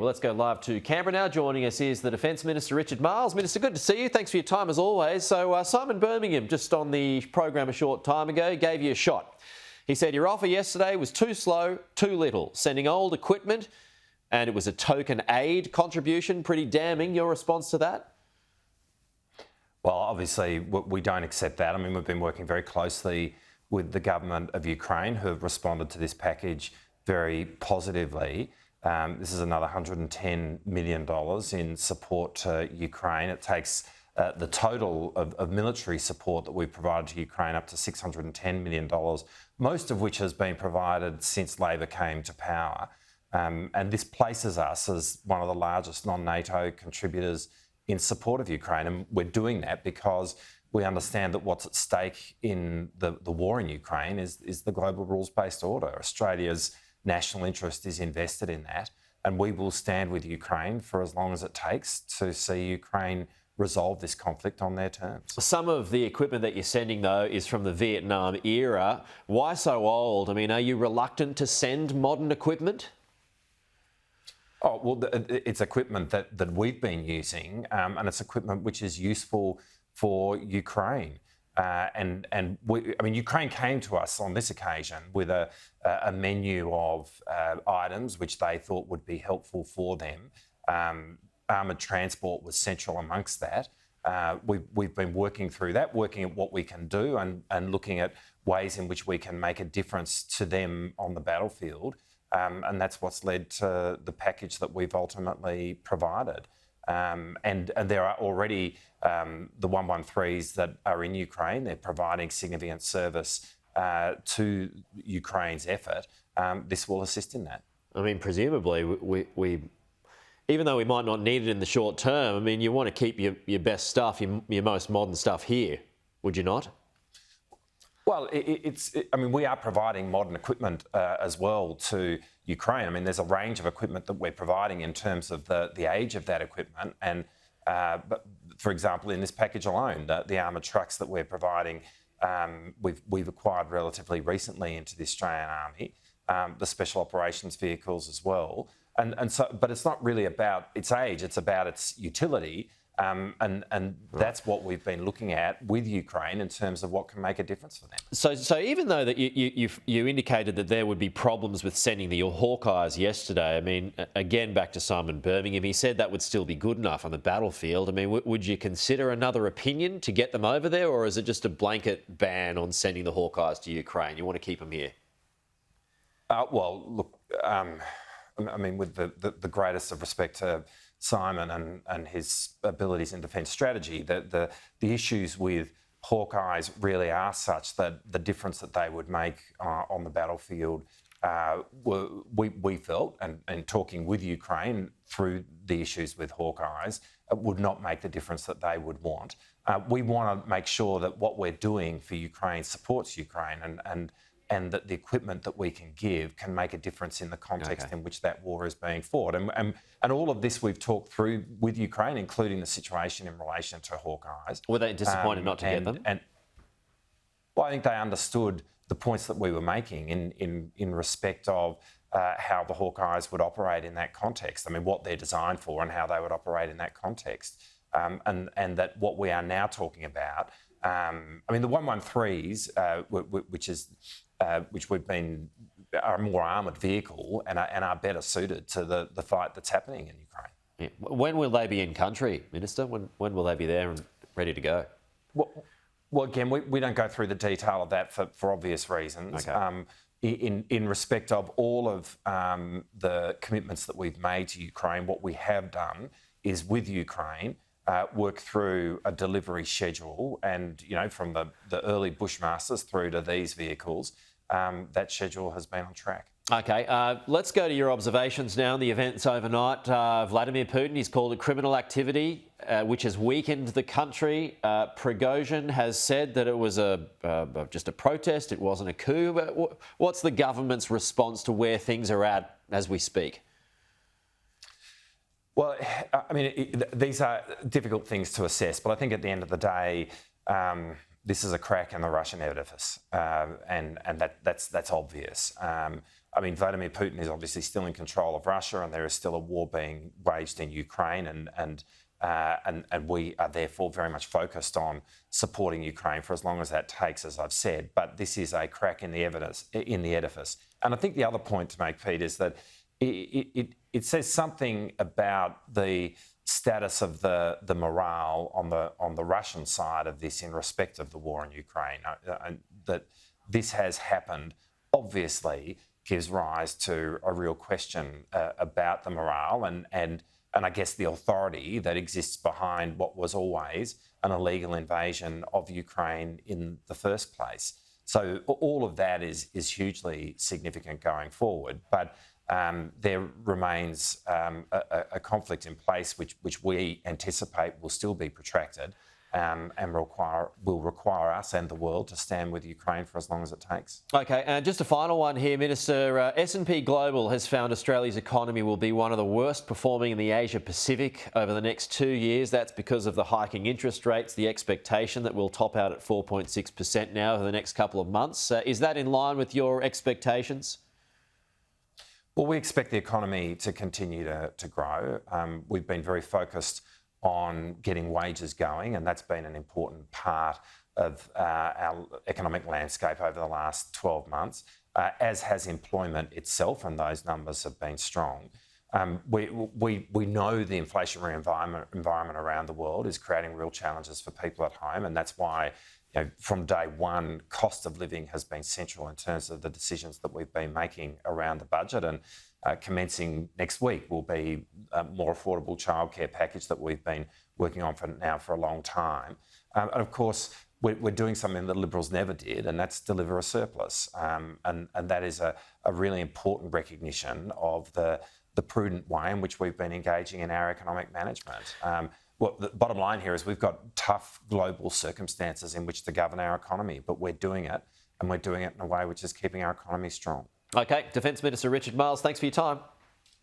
Well, let's go live to Canberra now. Joining us is the Defence Minister Richard Marles. Minister, good to see you. Thanks for your time as always. So Simon Birmingham, just on the program a short time ago, gave you a shot. He said your offer yesterday was too slow, too little, sending old equipment, and it was a token aid contribution. Pretty damning. Your response to that? Well, obviously, we don't accept that. I mean, we've been working very closely with the government of Ukraine, who have responded to this package very positively. This is another $110 million in support to Ukraine. It takes the total of military support that we've provided to Ukraine up to $610 million, most of which has been provided since Labor came to power. And this places us as one of the largest non-NATO contributors in support of Ukraine. And we're doing that because we understand that what's at stake in the war in Ukraine is the global rules-based order. Australia's national interest is invested in that, and we will stand with Ukraine for as long as it takes to see Ukraine resolve this conflict on their terms. Some of the equipment that you're sending, though, is from the Vietnam era. Why so old? I mean, are you reluctant to send modern equipment? Oh, well, it's equipment that we've been using, and it's equipment which is useful for Ukraine. Ukraine came to us on this occasion with a menu of items which they thought would be helpful for them. Armoured transport was central amongst that. We've been working through that, working at what we can do and looking at ways in which we can make a difference to them on the battlefield. And that's what's led to the package that we've ultimately provided. And there are already the 113s that are in Ukraine. They're providing significant service to Ukraine's effort. This will assist in that. I mean, presumably, we even though we might not need it in the short term, I mean, you want to keep your best stuff, your most modern stuff here, would you not? Well, we are providing modern equipment as well to Ukraine. I mean, there's a range of equipment that we're providing in terms of the age of that equipment. And, but for example, in this package alone, the armoured trucks that we're providing, we've acquired relatively recently into the Australian Army, the special operations vehicles as well. But it's not really about its age, it's about its utility. That's what we've been looking at with Ukraine in terms of what can make a difference for them. So even though that you indicated that there would be problems with sending the Hawkeyes yesterday, I mean, again, back to Simon Birmingham, he said that would still be good enough on the battlefield. I mean, would you consider another opinion to get them over there, or is it just a blanket ban on sending the Hawkeyes to Ukraine? You want to keep them here? Well, look, I mean, with the greatest of respect to Simon and his abilities in defence strategy, the issues with Hawkeyes really are such that the difference that they would make on the battlefield, we felt, and talking with Ukraine through the issues with Hawkeyes, would not make the difference that they would want. We want to make sure that what we're doing for Ukraine supports Ukraine and that the equipment that we can give can make a difference in the context in which that war is being fought. And all of this we've talked through with Ukraine, including the situation in relation to Hawkeyes. Were they disappointed not to get them? Well, I think they understood the points that we were making in respect of how the Hawkeyes would operate in that context. I mean, what they're designed for and how they would operate in that context. And that what we are now talking about, I mean, the 113s, which are a more armoured vehicle and are better suited to the fight that's happening in Ukraine. Yeah. When will they be in country, Minister? When will they be there and ready to go? Well, again, we don't go through the detail of that for obvious reasons. Okay. In respect of all of the commitments that we've made to Ukraine, what we have done is with Ukraine work through a delivery schedule, and from the early Bushmasters through to these vehicles, that schedule has been on track. Okay, let's go to your observations now on the events overnight. Vladimir Putin, he's called it criminal activity, which has weakened the country. Prigozhin has said that it was just a protest, it wasn't a coup. What's the government's response to where things are at as we speak? Well, I mean, these are difficult things to assess, but I think at the end of the day, this is a crack in the Russian edifice, and that's obvious. I mean, Vladimir Putin is obviously still in control of Russia, and there is still a war being waged in Ukraine, and we are therefore very much focused on supporting Ukraine for as long as that takes, as I've said. But this is a crack in the edifice. And I think the other point to make, Pete, is that it says something about the status of the morale on the Russian side of this in respect of the war in Ukraine. That this has happened obviously gives rise to a real question about the morale and I guess the authority that exists behind what was always an illegal invasion of Ukraine in the first place. So all of that is hugely significant going forward. But there remains a conflict in place which we anticipate will still be protracted and will require us and the world to stand with Ukraine for as long as it takes. Okay, just a final one here, Minister. S&P Global has found Australia's economy will be one of the worst performing in the Asia-Pacific over the next 2 years. That's because of the hiking interest rates, the expectation that we'll top out at 4.6% now over the next couple of months. Is that in line with your expectations? Well, we expect the economy to continue to grow. We've been very focused on getting wages going, and that's been an important part of our economic landscape over the last 12 months, as has employment itself, and those numbers have been strong. We know the inflationary environment around the world is creating real challenges for people at home, and that's why from day one, cost of living has been central in terms of the decisions that we've been making around the budget. And commencing next week will be a more affordable childcare package that we've been working on for a long time. And of course, we're doing something that Liberals never did, and that's deliver a surplus. And that is a really important recognition of the prudent way in which we've been engaging in our economic management. Well, the bottom line here is we've got tough global circumstances in which to govern our economy, but we're doing it, and we're doing it in a way which is keeping our economy strong. Okay, Defence Minister Richard Marles, thanks for your time.